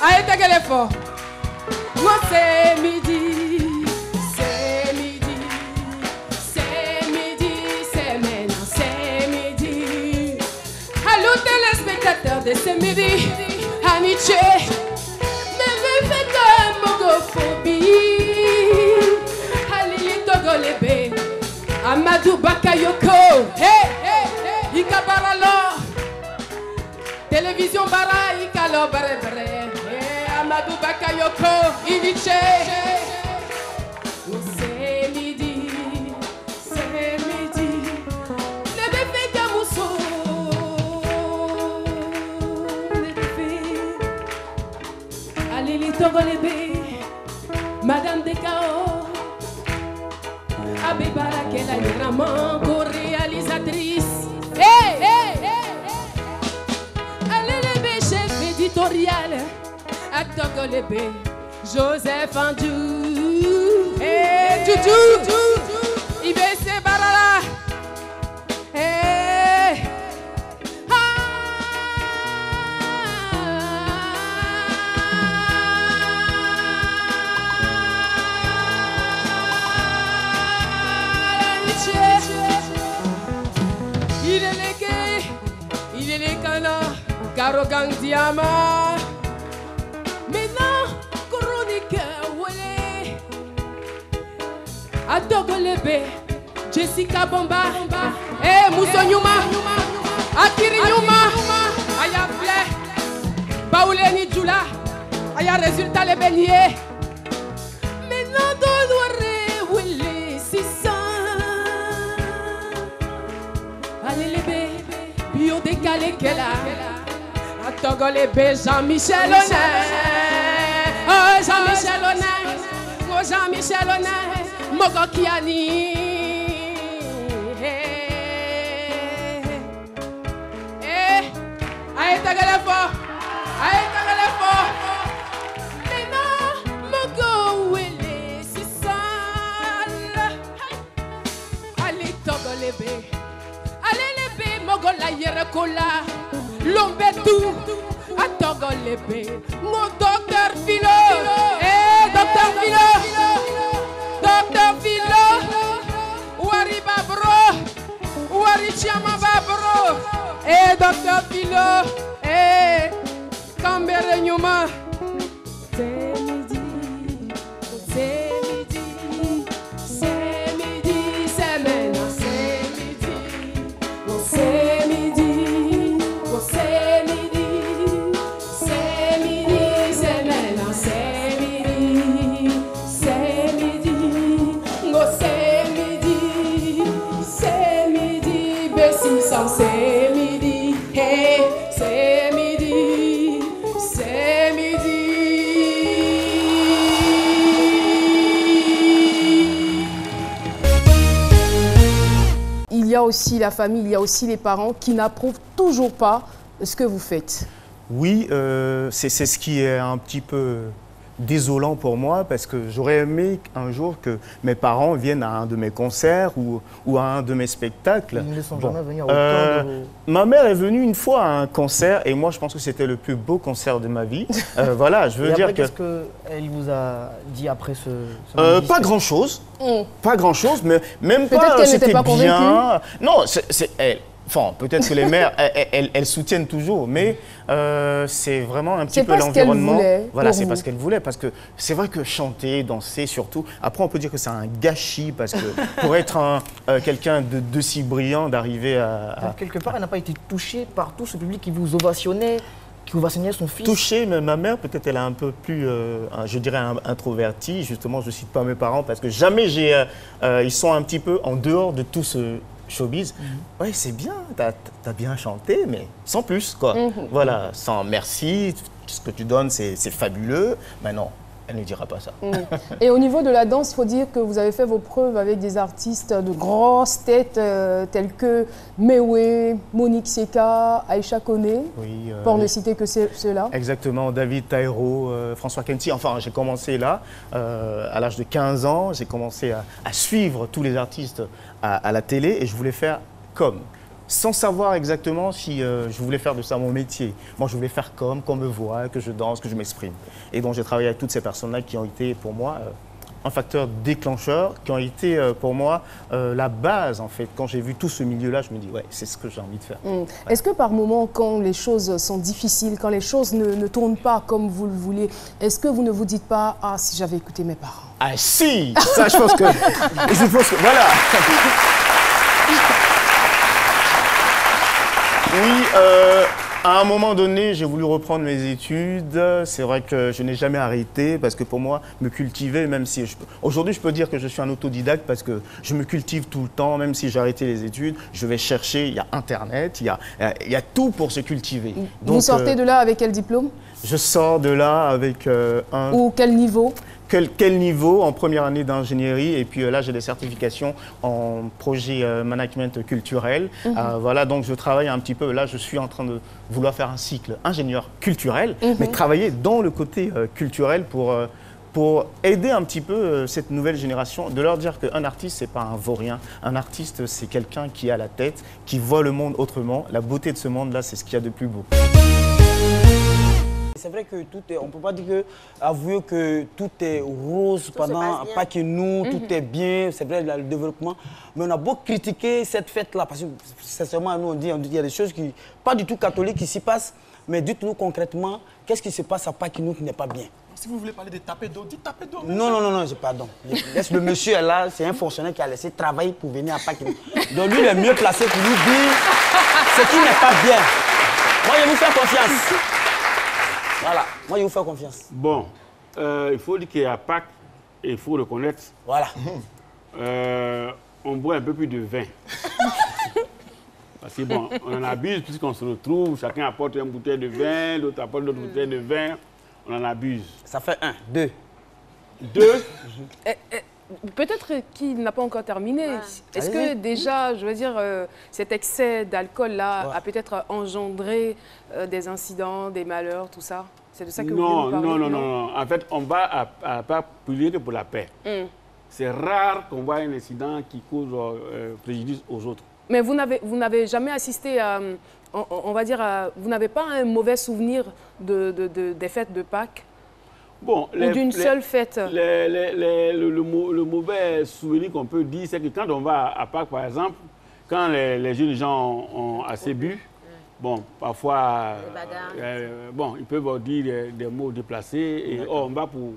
Arrêtez qu'elle est forte. Moi c'est midi, c'est midi, c'est midi, c'est maintenant, c'est midi. Allô téléspectateurs de ce midi, Aniche, ne me faites de mogophobie. Alili Togolebe, Amadou Bakayoko, hey, hey, hey, Ikabaralo, télévision Bara, Ikalo Bare Bare. Amadou Bakayoko, Iniche. C'est midi, c'est midi. Le bébé Gamousso, le bébé. Alili Togolebe, Madame Dekao, Abé Barakela, vraiment co-réalisatrice. Hey, hey, hey. Alili chef éditorial. À Togolebe, Joseph Andou, et Doudou, IBC Barala, et il est les canards, Garogang Diamant. À Togolebe, Jessica Bomba, Mousso Nyuma, Akiri Nyuma, Aya Flé, Baouleni Djoula, Aya Résultat les beignets. Maintenant, Dodouare, Wille, 600. Allez les bébés, bio décalé qu'elle a. À Togolebe, Jean-Michel Honneur. Oh, Jean-Michel Honneur. Oh, Jean-Michel Honneur. Mogo Kiani, aïe tagale fort, aïe tagale fort. Maintenant Mogo Wele si sale. Allez Togolebe, allez lebe Mogo la yerekola, l'ombetou à Togolebe. Mon docteur Philo, docteur Philo. Docteur Philo, Wari Babro, Wari Chiama Babro, Docteur Philo, Cambere Nyuma. C'est midi, c'est midi, c'est midi, c'est maintenant, c'est midi, c'est midi, c'est midi, c'est midi, c'est maintenant, c'est midi, c'est midi. C'est midi, B600, c'est midi, hey, c'est midi, c'est midi. Il y a aussi la famille, il y a aussi les parents qui n'approuvent toujours pas ce que vous faites. Oui, c'est ce qui est un petit peu désolant pour moi parce que j'aurais aimé un jour que mes parents viennent à un de mes concerts ou à un de mes spectacles. Ils ne sont jamais venus à autant de vos... Ma mère est venue une fois à un concert et moi je pense que c'était le plus beau concert de ma vie. Voilà, je veux dire que... Qu'est-ce qu'elle vous a dit après ce pas grand-chose, pas grand-chose, mais même pas... Peut-être qu'elle n'était pas convaincue. Non, c'est elle. Enfin, peut-être que les mères, elles soutiennent toujours, mais c'est vraiment un petit peu l'environnement. Voilà, c'est pas ce qu'elle voulait, parce que c'est vrai que chanter, danser, surtout. Après, on peut dire que c'est un gâchis, parce que pour être quelqu'un de si brillant, d'arriver à... Quelque part, elle n'a pas été touchée par tout ce public qui vous ovationnait, qui ovationnait son fils. Touchée, mais ma mère, peut-être, elle est un peu plus, je dirais, introvertie. Justement, je ne cite pas mes parents, parce que jamais ils sont un petit peu en dehors de tout ce showbiz. Ouais, c'est bien, t'as bien chanté, mais sans plus, quoi. Voilà, sans merci, ce que tu donnes, c'est fabuleux. Mais non, elle ne dira pas ça. Et au niveau de la danse, il faut dire que vous avez fait vos preuves avec des artistes de grosses têtes tels que Mewe, Monique Seka, Aïcha Koné, oui, pour ne citer que ceux-là. Exactement, David Taïro, François Kenty. Enfin, j'ai commencé là, à l'âge de 15 ans, j'ai commencé à suivre tous les artistes à la télé et je voulais faire comme. sans savoir exactement si je voulais faire de ça mon métier. Moi, je voulais faire qu'on me voit, que je danse, que je m'exprime. Et donc, j'ai travaillé avec toutes ces personnes-là qui ont été pour moi un facteur déclencheur, qui ont été pour moi la base, en fait. Quand j'ai vu tout ce milieu-là, je me dis, ouais, c'est ce que j'ai envie de faire. Ouais. Est-ce que par moment, quand les choses sont difficiles, quand les choses ne tournent pas comme vous le voulez, est-ce que vous ne vous dites pas, ah, si j'avais écouté mes parents? Ah si, ça je pense que, voilà. Oui, à un moment donné, j'ai voulu reprendre mes études. C'est vrai que je n'ai jamais arrêté parce que pour moi, me cultiver, même si aujourd'hui je peux dire que je suis un autodidacte parce que je me cultive tout le temps, même si j'ai arrêté les études, je vais chercher, il y a Internet, il y a tout pour se cultiver. Donc, vous sortez de là avec quel diplôme? Je sors de là avec un... Ou quel niveau? Quel niveau en première année d'ingénierie, et puis là j'ai des certifications en projet management culturel. Voilà, donc je travaille un petit peu, là je suis en train de vouloir faire un cycle ingénieur culturel, mais travailler dans le côté culturel pour aider un petit peu cette nouvelle génération, de leur dire qu'un artiste, c'est pas un vaurien. Un artiste, c'est quelqu'un qui a la tête, qui voit le monde autrement. La beauté de ce monde-là, c'est ce qu'il y a de plus beau. C'est vrai que tout est, on ne peut pas dire que, avouer que tout est rose pendant Pâques et nous, tout est bien, c'est vrai, le développement. Mais on a beau critiquer cette fête-là, parce que sincèrement, nous on dit qu'il y a des choses qui, pas du tout catholiques qui s'y passent, mais dites-nous concrètement, qu'est-ce qui se passe à Pâques et nous qui n'est pas bien? Si vous voulez parler de taper d'eau, dites taper d'eau. Non, pardon. Laisse le monsieur est là, c'est un fonctionnaire qui a laissé travailler pour venir à Pâques et nous. Donc lui, il est mieux placé pour nous dire ce qui n'est pas bien. Moi, je vous fais confiance. Voilà, moi je vous fais confiance. Bon, il faut dire qu'à Pâques, il faut reconnaître, voilà. On boit un peu plus de vin. Parce que bon, on en abuse puisqu'on se retrouve, chacun apporte une bouteille de vin, l'autre apporte d'autres bouteilles de vin, on en abuse. Ça fait 1, 2. 2. Peut-être qu'il n'a pas encore terminé. Est-ce que déjà, je veux dire, cet excès d'alcool-là a peut-être engendré des incidents, des malheurs, tout ça? C'est de ça que vous voulez nous parler? Non. En fait, on va à pas prier pour la paix. C'est rare qu'on voit un incident qui cause préjudice aux autres. Mais vous n'avez jamais assisté à, on va dire, vous n'avez pas un mauvais souvenir des fêtes de Pâques? Bon, ou d'une seule fête? Le mauvais souvenir qu'on peut dire, c'est que quand on va à Pâques, par exemple, quand les jeunes gens ont assez bu, bon, parfois, bon, ils peuvent dire des mots déplacés et on va pour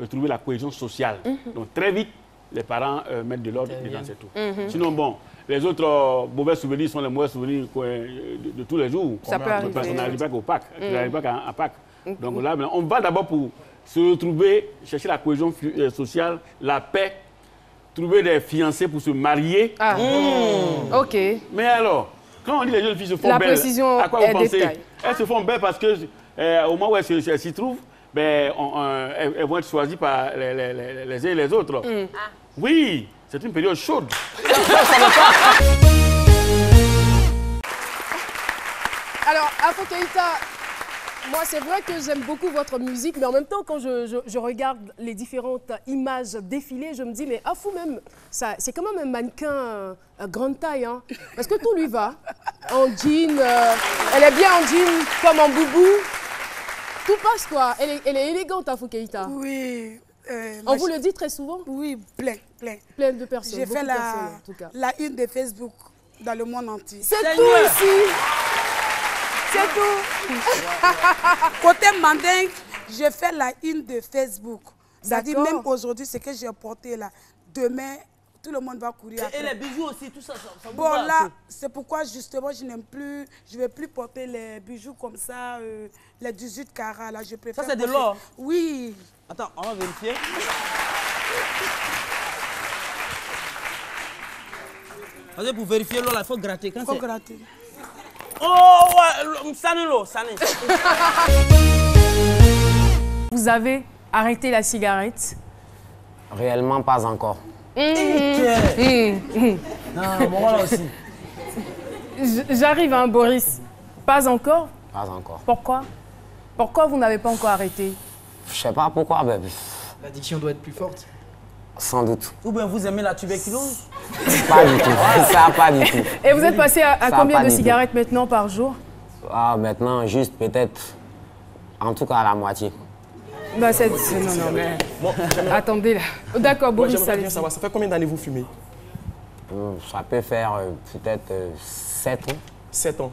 trouver la cohésion sociale. Donc très vite, les parents mettent de l'ordre dedans, c'est tout. Sinon, bon, les autres mauvais souvenirs sont les mauvais souvenirs de tous les jours. Ça peut arriver. Parce qu'on n'arrive pas au Pâques, à Pâques. Donc là, on va d'abord pour se retrouver, chercher la cohésion sociale, la paix, trouver des fiancés pour se marier. OK. Mais alors, quand on dit les jeunes filles se font belles, à quoi vous pensez? Elles se font belles parce que au moment où elles s'y trouvent, ben, elles vont être choisies par les uns et les autres. Oui, c'est une période chaude. Alors, Afro Keïta, moi, c'est vrai que j'aime beaucoup votre musique, mais en même temps, quand je regarde les différentes images défilées, je me dis, mais Afou même, c'est quand même un mannequin à grande taille, hein, parce que tout lui va. En jean, elle est bien en jean, comme en boubou. Tout passe, quoi. Elle est élégante, Afro Keïta. Oui. On vous le dit très souvent? Oui, plein. Plein de personnes. J'ai fait la une de Facebook dans le monde entier. C'est tout ici. C'est tout. Côté mandingue, j'ai fait la une de Facebook. C'est-à-dire même aujourd'hui, ce que j'ai porté là, demain, tout le monde va courir après. Et les bijoux aussi, tout ça, bon là, c'est pourquoi justement, je ne vais plus porter les bijoux comme ça, les 18 carats là, je préfère. Ça c'est de l'or? Oui. Attends, on va vérifier. Pour vérifier l'eau, il faut gratter. Il faut gratter. Oh, ouais, sané l'eau, sané. Vous avez arrêté la cigarette? Réellement, pas encore. Non, moi là aussi. J'arrive, hein, Boris. Pas encore? Pas encore. Pourquoi? Pourquoi vous n'avez pas encore arrêté? Je sais pas pourquoi, mais... L'addiction doit être plus forte. Sans doute. Ou bien vous aimez la tuberculose? Pas du tout. Ça, pas du tout. Et vous êtes passé à Ça, combien pas de du tout. cigarettes maintenant par jour? Ah, maintenant, juste peut-être, en tout cas à la moitié. Bah, non, mais... Attendez, là. D'accord, Moi, Boris, j'aimerais bien allez-y. savoir, ça fait combien d'années vous fumez? Ça peut faire peut-être 7 ans. 7 ans.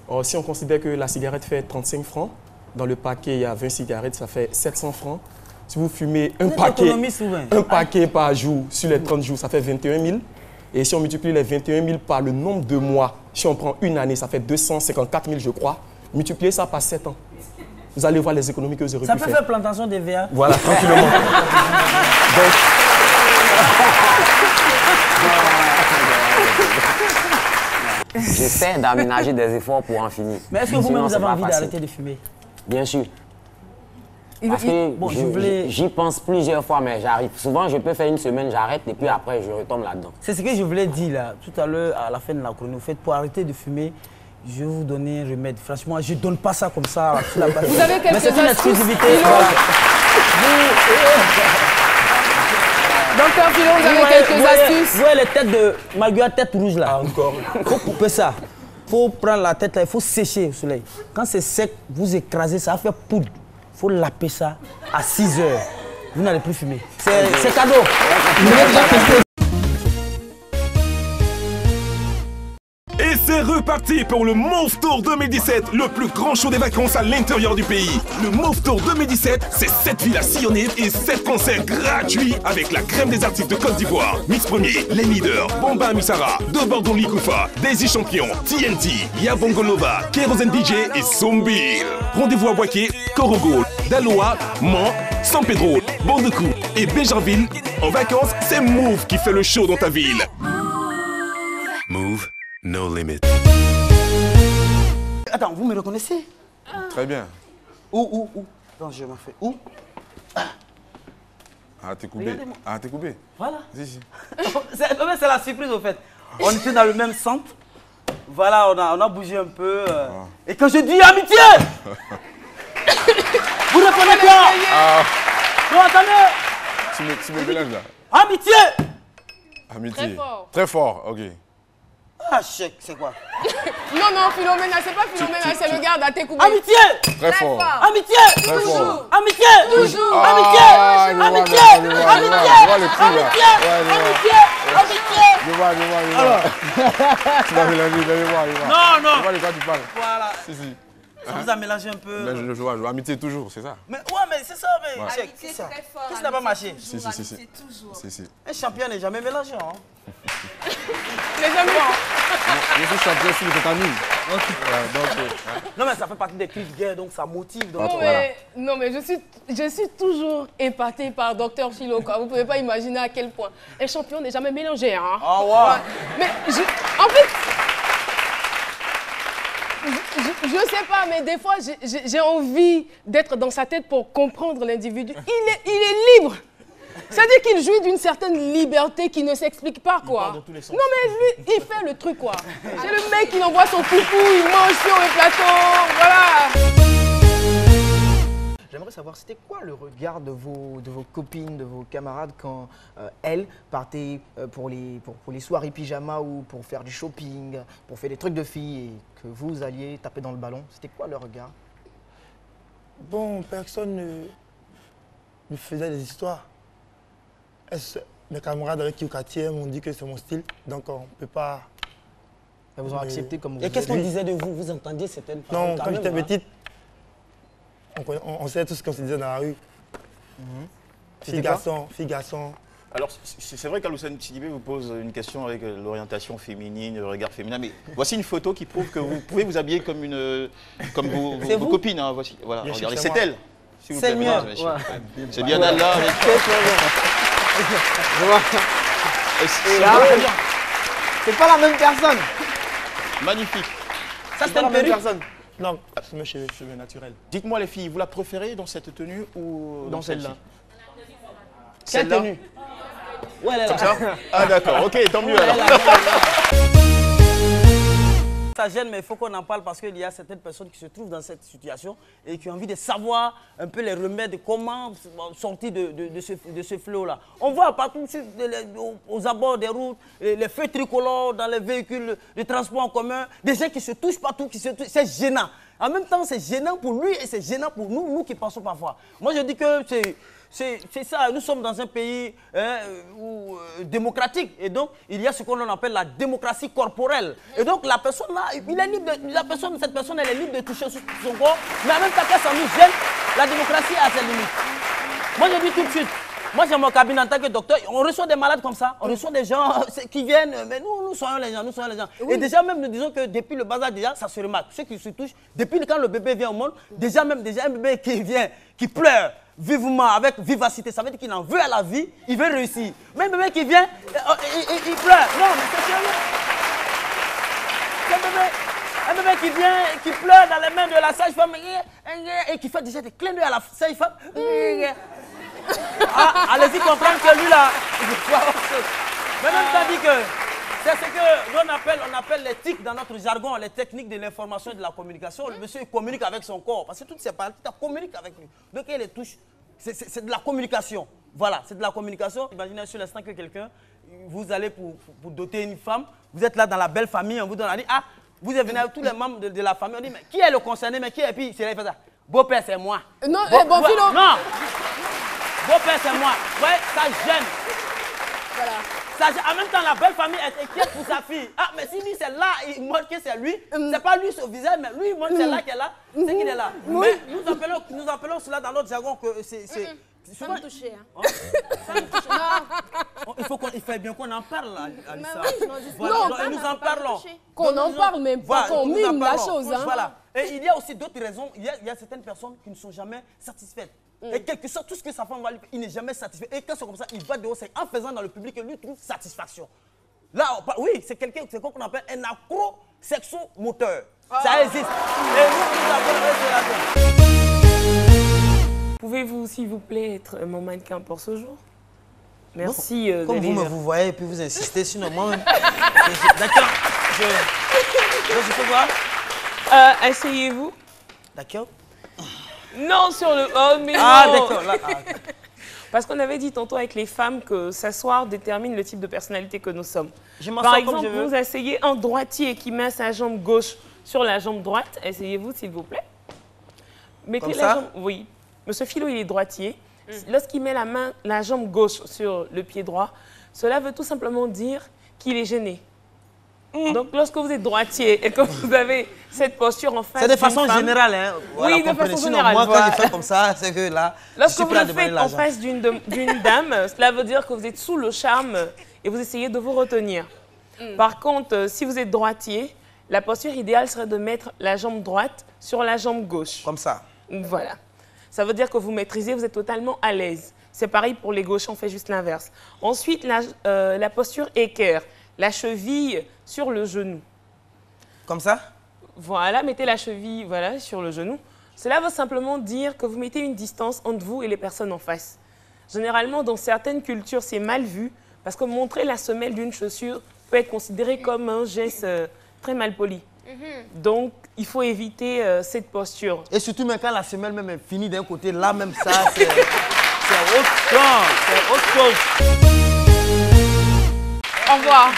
Alors, si on considère que la cigarette fait 35 francs, dans le paquet, il y a 20 cigarettes, ça fait 700 francs. Si vous fumez un paquet par jour sur les 30 jours, ça fait 21 000. Et si on multiplie les 21 000 par le nombre de mois, si on prend une année, ça fait 254 000, je crois. Multipliez ça par 7 ans. Vous allez voir les économies que vous aurez pu faire. Ça peut faire plantation de VA. Voilà, tranquillement. Donc, J'essaie d'aménager des efforts pour en finir. Mais est-ce que vous-même, Sinon, vous c'est avez pas envie facile. d'arrêter de fumer? Bien sûr. Parce que Bon, je voulais- j'y pense plusieurs fois, mais j'arrive. Souvent, je peux faire une semaine, j'arrête, et puis après, je retombe là-dedans. C'est ce que je voulais dire là, tout à l'heure, à la fin de la chronique. Vous faites pour arrêter de fumer, je vais vous donner un remède. Franchement, je ne donne pas ça comme ça. Là, sur la base. Vous avez quelques Mais c'est une astuces, exclusivité. Philo. Voilà. Docteur Philo, vous avez voyez- quelques vous voyez- astuces? Vous voyez les têtes de Marguerite, tête rouge là. ah, encore. Il faut couper ça. Il faut prendre la tête là, il faut sécher au soleil. Quand c'est sec, vous écrasez ça, ça fait poudre. Il faut laper ça à 6 heures. Vous n'allez plus fumer. C'est cadeau. Vous n'avez pas testé. Et c'est reparti pour le Move Tour 2017, le plus grand show des vacances à l'intérieur du pays. Le Move Tour 2017, c'est 7 villes à sillonner et 7 concerts gratuits avec la crème des artistes de Côte d'Ivoire. Mix Premier, Les Leaders, Bomba Misara, De Bordon Likoufa, Daisy Champion, TNT, Yabongolova, Kérosène DJ et Zombil. Rendez-vous à Boaké, Korogo, Daloa, Mans, San Pedro, Bordecou et Béjarville. En vacances, c'est Move qui fait le show dans ta ville. Move. No limit. Attends, vous me reconnaissez? Très bien. Où? Non, je m'en fais. Où? Ah, t'es coupé. Ah, t'es coupé. Voilà. Si. C'est la surprise au fait. On était dans le même centre. Voilà, on a bougé un peu. Et quand je dis amitié, vous répondez quoi? Non, attendez. Tu me mélanges là. Amitié. Amitié. Très fort. Très fort, ok. Ah, chèque, c'est quoi? Non, Philomena, c'est pas Philomena, c'est le garde à tes coupés. Amitié. Très fort. Amitié. Très fort. Amitié. Toujours. Amitié. Ah, je vois, Amitié. je vois, je vois, Amitié. je vois le prix, là. Amitié. Ouais, je vois. Amitié. Amitié. Je vois. Tu m'as mélangé, je vois. Non. Je vois de quoi tu parles. Voilà. Si. Ça vous a mélangé un peu. Mais je vois. Amitié toujours, c'est ça. Mais c'est ça, mais Ouais. chèque, c'est ça. Qu'est-ce qui n'a pas marché? Si. Un champion n'est jamais mélangé, hein. Les amis, Je suis champion sur cette amie. Non, mais ça fait partie des cris de guerre, donc ça motive. Donc, non, mais je suis toujours épatée par Docteur Philo, quoi. Vous ne pouvez pas imaginer à quel point. Un champion n'est jamais mélangé, hein. Ah ouais. Mais en fait, je sais pas, mais des fois, j'ai envie d'être dans sa tête pour comprendre l'individu. Il est libre. C'est-à-dire qu'il jouit d'une certaine liberté qui ne s'explique pas, quoi. Non, mais lui, il fait le truc, quoi. C'est le mec qui envoie son coucou, il mange sur le plateau, voilà. J'aimerais savoir, c'était quoi le regard de vos copines, de vos camarades quand elles partaient pour les soirées pyjama ou pour faire du shopping, pour faire des trucs de filles et que vous alliez taper dans le ballon. C'était quoi leur regard? Bon, personne ne faisait des histoires. Mes camarades avec qui au quartier m'ont dit que c'est mon style, donc on ne peut pas... Elles vous ont accepté comme vous. Et qu'est-ce qu'on disait de vous? Vous entendiez certaines paroles? Non, quand j'étais petite, on sait tout ce qu'on se disait dans la rue. Fille, garçon. Alors, c'est vrai qu'Aloussane Sidibé vous pose une question avec l'orientation féminine, le regard féminin, mais voici une photo qui prouve que vous pouvez vous habiller comme vos copines. Hein, voici, voilà, Bien regardez, sûr, c'est elle. s'il vous plaît, C'est mieux. mesdames et messieurs. C'est bien elle là. C'est pas la même personne. Magnifique. Ça, c'est une perruque. Non, c'est mes cheveux naturels. Dites-moi les filles, vous la préférez dans cette tenue ou dans celle-là? Quelle tenue? Ouais, elle est là. Comme ça? Ah d'accord, ok, tant mieux alors. ça gêne, mais il faut qu'on en parle parce qu'il y a certaines personnes qui se trouvent dans cette situation et qui ont envie de savoir un peu les remèdes, comment sortir de ce fléau-là. On voit partout aux abords des routes, les feux tricolores dans les véhicules de transport en commun, des gens qui se touchent partout, c'est gênant. En même temps, c'est gênant pour lui et c'est gênant pour nous qui pensons parfois. Moi, je dis que c'est ça, nous sommes dans un pays démocratique et donc il y a ce qu'on appelle la démocratie corporelle. Et donc la personne là, il est libre cette personne elle est libre de toucher son corps, mais en même temps que ça nous gêne, la démocratie a ses limites. Moi je dis tout de suite, moi j'ai mon cabinet en tant que docteur, on reçoit des malades comme ça, on reçoit des gens qui viennent, mais nous soignons les gens, Oui. Et déjà même nous disons que depuis le bas âge déjà, ça se remarque, ceux qui se touchent, depuis quand le bébé vient au monde, déjà un bébé qui vient, qui pleure, vivement, avec vivacité, ça veut dire qu'il en veut à la vie, il veut réussir. Mais un bébé qui vient, il pleure. Non, mais c'est sérieux. Un bébé qui vient, qui pleure dans les mains de la sage-femme et qui fait déjà des clins d'œil à la sage-femme. Allez-y comprendre que lui là, il faut avoir autre chose. Mais même temps dit que c'est ce que on appelle les TIC dans notre jargon, les techniques de l'information et de la communication. Le monsieur il communique avec son corps, parce que toutes ces parties, il communique avec lui. Donc il les touche, c'est de la communication. Voilà, c'est de la communication. Imaginez sur l'instant que quelqu'un, vous allez pour doter une femme, vous êtes là dans la belle famille, on vous donne, on dit, ah, vous êtes venu avec tous les membres de la famille, on dit, mais qui est le concerné, mais qui est, et puis c'est là, il fait ça. Beau-père, c'est moi. Non, bon philo. Non. Beau-père, c'est moi. Ouais, ça gêne. Voilà. En même temps, la belle famille est inquiète pour sa fille. Ah, mais si lui, c'est là, il montre que c'est lui. C'est pas lui, son visage, mais lui, il montre que c'est là qu'il est là. C'est qu'il est là. Mais nous appelons cela dans notre jargon que c'est... Ça me toucher. Hein. Il fait bien qu'on en parle, Alissa. Non, nous en parlons. Qu'on en parle, mais pas qu'on mime la chose. Hein. Voilà. Et il y a aussi d'autres raisons. Il y a certaines personnes qui ne sont jamais satisfaites. Et quelque chose, tout ce que sa femme va lui faire, il n'est jamais satisfait. Et quand c'est comme ça, il va dehors, c'est en faisant dans le public que lui trouve satisfaction. Là, oui, c'est quelqu'un, c'est quoi qu'on appelle un accro-sexo-moteur. Ça existe. Et nous appelons cela. Pouvez-vous, s'il vous plaît, être mon mannequin pour ce jour? Merci. Comme vous voyez et puis vous insistez, sinon moi-même. D'accord. Je peux voir. Asseyez-vous. D'accord. Non, sur le... Oh, mais ah, non. D'accord. Là, okay. Parce qu'on avait dit tantôt avec les femmes que s'asseoir détermine le type de personnalité que nous sommes. Par exemple, vous asseyez un droitier qui met sa jambe gauche sur la jambe droite. Essayez-vous, s'il vous plaît. Mettez la jambe... Oui. Monsieur Philo, il est droitier. Lorsqu'il met la jambe gauche sur le pied droit, cela veut tout simplement dire qu'il est gêné. Donc, lorsque vous êtes droitier et que vous avez cette posture en face, c'est de façon générale, hein. Voilà, oui, de façon générale. Moi, quand je fais comme ça, c'est que là, lorsque vous le faites en face d'une dame, cela veut dire que vous êtes sous le charme et vous essayez de vous retenir. Par contre, si vous êtes droitier, la posture idéale serait de mettre la jambe droite sur la jambe gauche. Comme ça. Voilà. Ça veut dire que vous maîtrisez, vous êtes totalement à l'aise. C'est pareil pour les gauches, on fait juste l'inverse. Ensuite, la posture équerre. La cheville sur le genou. Comme ça? Voilà, mettez la cheville sur le genou. Cela veut simplement dire que vous mettez une distance entre vous et les personnes en face. Généralement, dans certaines cultures, c'est mal vu parce que montrer la semelle d'une chaussure peut être considéré comme un geste très mal poli. Donc, il faut éviter cette posture. Et surtout, même quand la semelle même est finie d'un côté, là même ça, c'est autre chose. Au revoir.